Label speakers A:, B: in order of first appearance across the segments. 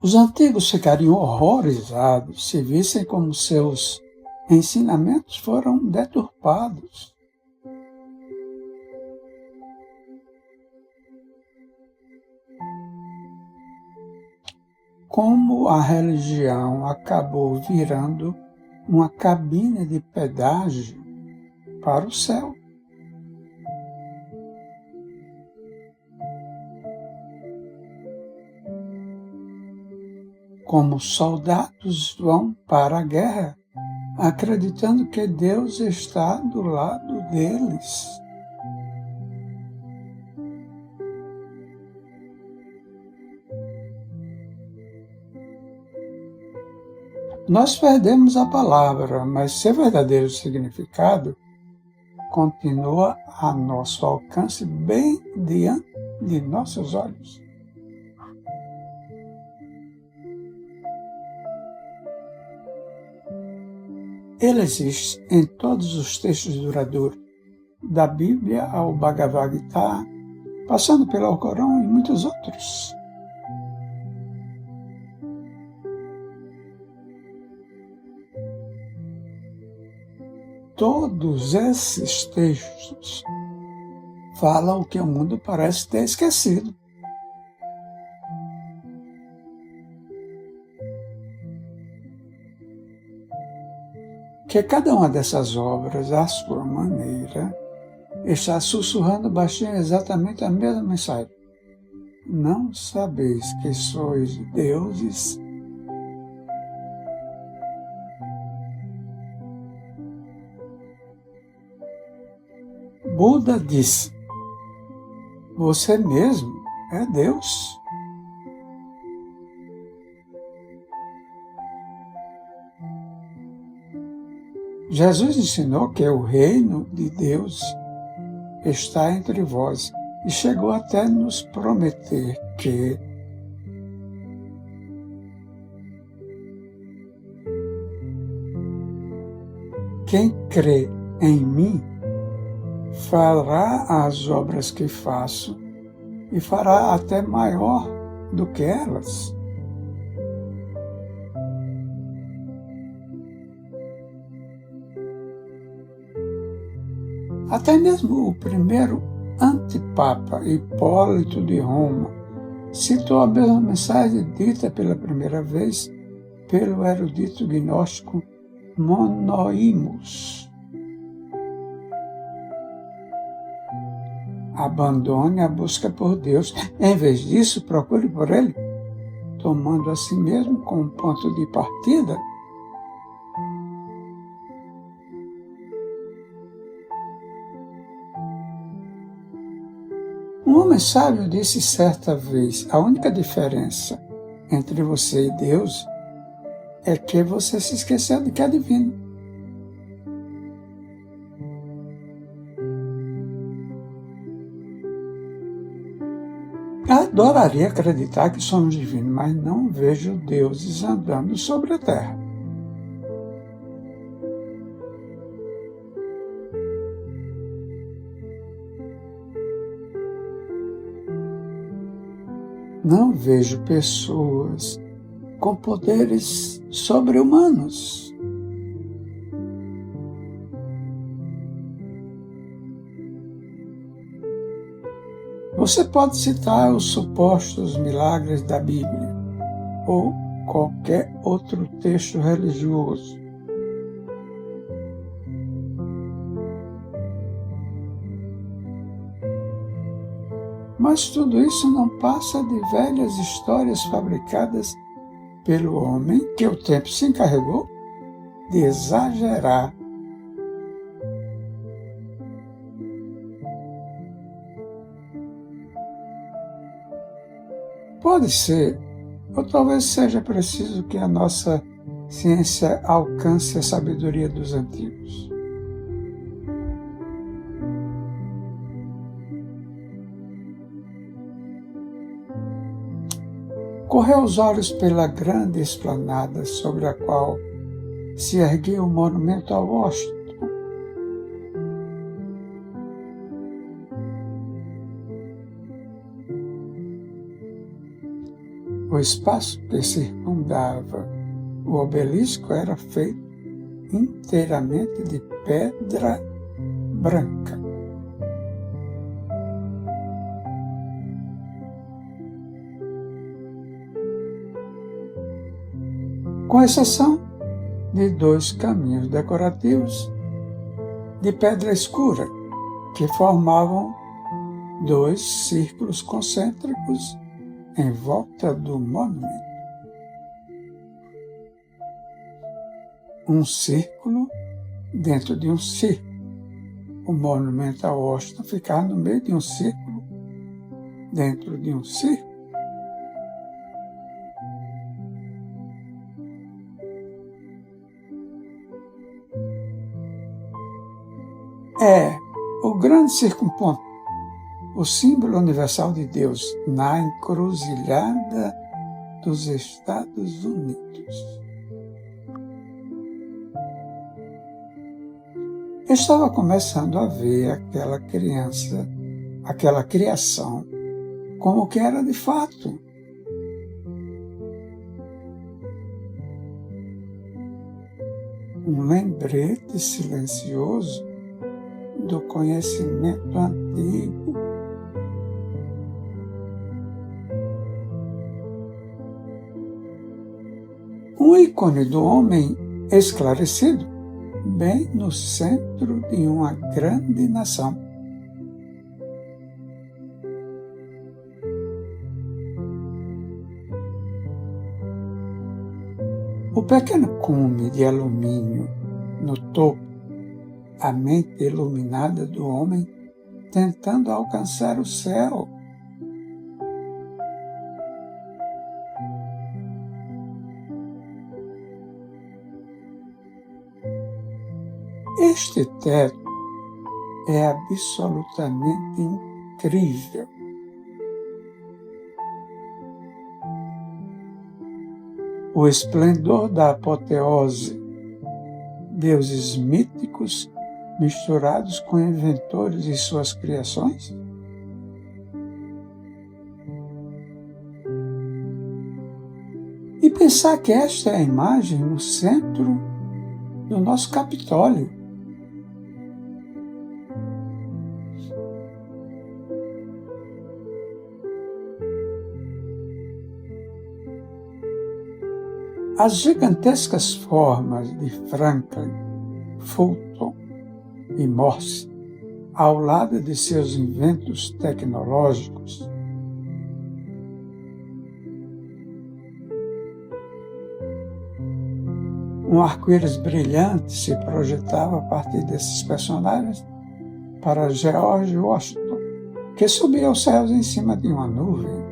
A: Os antigos ficariam horrorizados se vissem como seus ensinamentos foram deturpados. Como a religião acabou virando uma cabine de pedágio para o céu. Como soldados vão para a guerra, acreditando que Deus está do lado deles. Nós perdemos a palavra, mas seu verdadeiro significado continua a nosso alcance bem diante de nossos olhos. Ele existe em todos os textos duradouros, da Bíblia ao Bhagavad Gita, passando pelo Alcorão e muitos outros. Todos esses textos falam o que o mundo parece ter esquecido. Que cada uma dessas obras, à sua maneira, está sussurrando baixinho exatamente a mesma mensagem. Não sabeis que sois deuses? Buda disse, você mesmo é Deus. Jesus ensinou que o reino de Deus está entre vós e chegou até nos prometer que quem crê em mim fará as obras que faço e fará até maior do que elas. Até mesmo o primeiro antipapa, Hipólito de Roma, citou a mesma mensagem dita pela primeira vez pelo erudito gnóstico Monôimos. Abandone a busca por Deus. Em vez disso, procure por Ele, tomando a si mesmo como ponto de partida. Um homem sábio disse certa vez, a única diferença entre você e Deus é que você se esqueceu de que é divino. Adoraria acreditar que somos divinos, mas não vejo deuses andando sobre a terra. Não vejo pessoas com poderes sobre-humanos. Você pode citar os supostos milagres da Bíblia ou qualquer outro texto religioso. Mas tudo isso não passa de velhas histórias fabricadas pelo homem que o tempo se encarregou de exagerar. Pode ser, ou talvez seja preciso que a nossa ciência alcance a sabedoria dos antigos. Correu os olhos pela grande esplanada sobre a qual se erguia o monumento ao Washington. O espaço que circundava o obelisco era feito inteiramente de pedra branca. Com exceção de 2 caminhos decorativos de pedra escura, que formavam 2 círculos concêntricos em volta do monumento. Um círculo dentro de um círculo. O monumento a Washington ficava no meio de um círculo dentro de um círculo. É o grande circunponto, o símbolo universal de Deus na encruzilhada dos Estados Unidos. Eu estava começando a ver aquela criação, como o que era de fato. Um lembrete silencioso do conhecimento antigo. Um ícone do homem esclarecido, bem no centro de uma grande nação. O pequeno cume de alumínio no topo, a mente iluminada do homem tentando alcançar o céu. Este teto é absolutamente incrível. O esplendor da apoteose, deuses míticos misturados com inventores e suas criações? E pensar que esta é a imagem no centro do nosso Capitólio. As gigantescas formas de Franklin, Fulton e Morse, ao lado de seus inventos tecnológicos, um arco-íris brilhante se projetava a partir desses personagens para George Washington, que subia aos céus em cima de uma nuvem.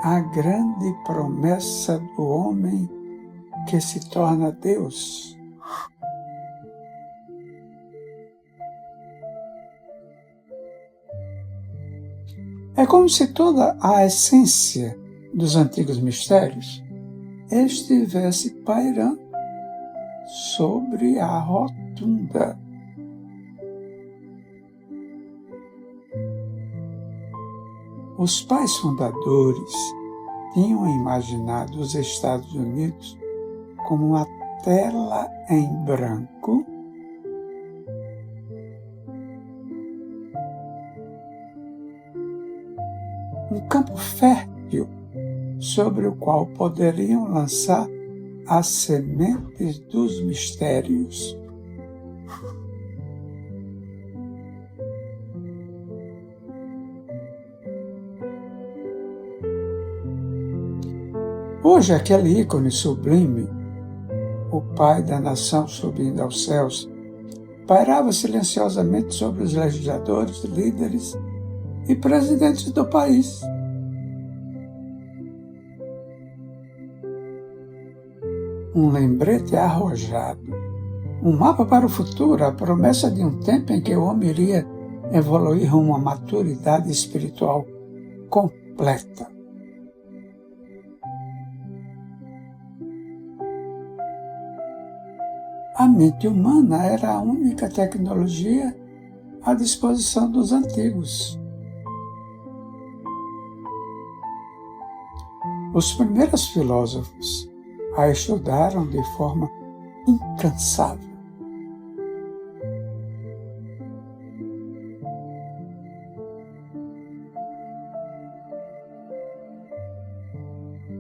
A: A grande promessa do homem que se torna Deus. É como se toda a essência dos antigos mistérios estivesse pairando sobre a rotunda. Os pais fundadores tinham imaginado os Estados Unidos como uma tela em branco um campo fértil sobre o qual poderiam lançar as sementes dos mistérios. Hoje, aquele ícone sublime, o pai da nação subindo aos céus, pairava silenciosamente sobre os legisladores, líderes e presidentes do país. Um lembrete arrojado, um mapa para o futuro, a promessa de um tempo em que o homem iria evoluir a uma maturidade espiritual completa. A mente humana era a única tecnologia à disposição dos antigos. Os primeiros filósofos a estudaram de forma incansável.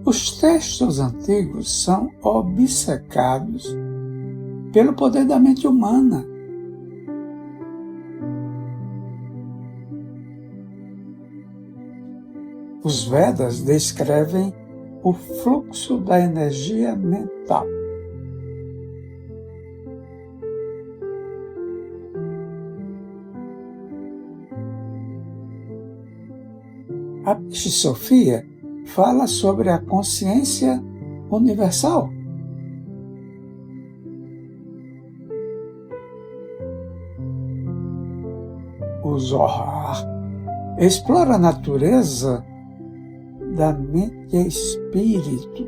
A: Os textos antigos são obcecados pelo poder da mente humana. Os Vedas descrevem o fluxo da energia mental. A Peixe Sofia fala sobre a consciência universal. O Zohar explora a natureza da mente e espírito.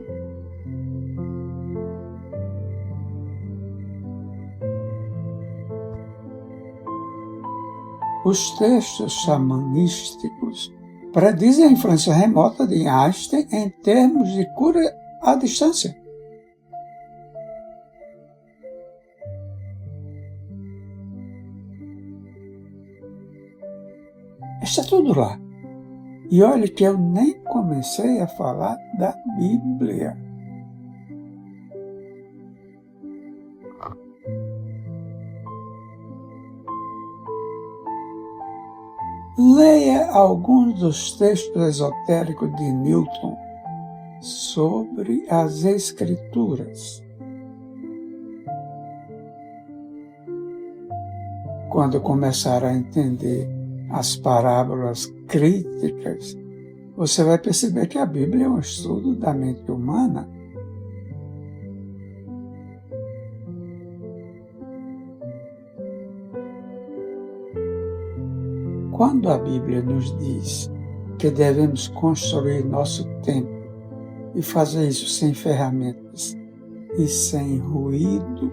A: Os textos xamanísticos predizem a influência remota de Einstein em termos de cura à distância. Está tudo lá. E olhe que eu nem comecei a falar da Bíblia. Leia alguns dos textos esotéricos de Newton sobre as Escrituras. Quando começar a entender as parábolas críticas, você vai perceber que a Bíblia é um estudo da mente humana. Quando a Bíblia nos diz que devemos construir nosso templo e fazer isso sem ferramentas e sem ruído,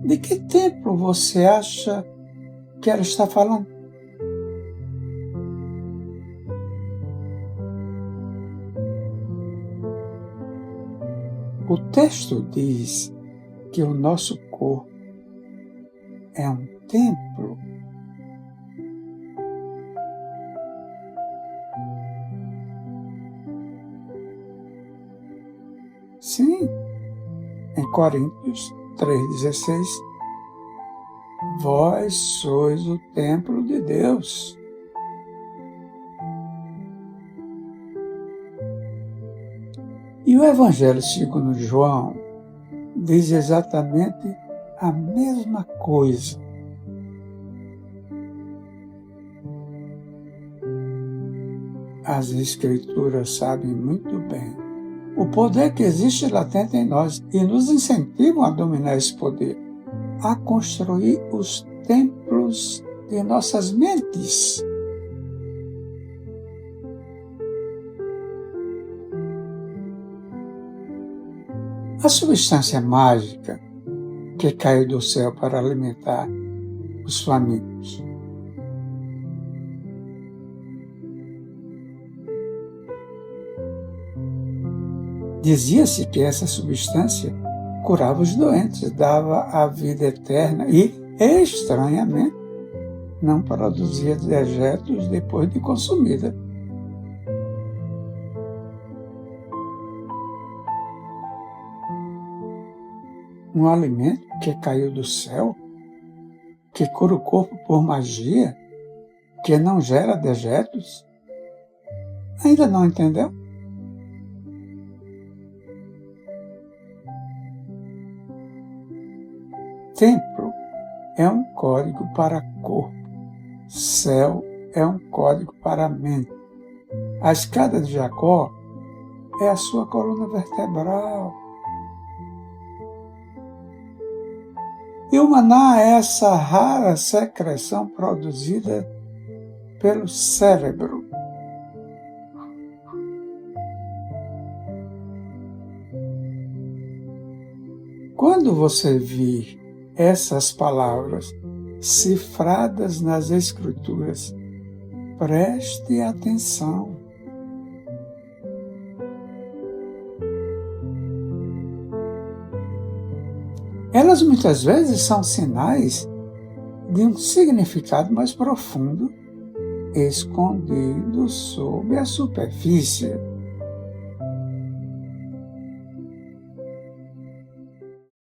A: de que templo você acha que ela está falando? O texto diz que o nosso corpo é um templo. Sim, em Coríntios 3,16, vós sois o templo de Deus. E o Evangelho segundo João diz exatamente a mesma coisa. As Escrituras sabem muito bem o poder que existe latente em nós e nos incentivam a dominar esse poder, a construir os templos de nossas mentes. A substância mágica que caiu do céu para alimentar os famintos. Dizia-se que essa substância curava os doentes, dava a vida eterna e, estranhamente, não produzia dejetos depois de consumida. Um alimento que caiu do céu, que cura o corpo por magia, que não gera dejetos? Ainda não entendeu? Templo é um código para corpo. Céu é um código para a mente. A escada de Jacó é a sua coluna vertebral. E o maná é essa rara secreção produzida pelo cérebro. Quando você vir essas palavras cifradas nas Escrituras. Preste atenção. Elas muitas vezes são sinais de um significado mais profundo, escondido sob a superfície.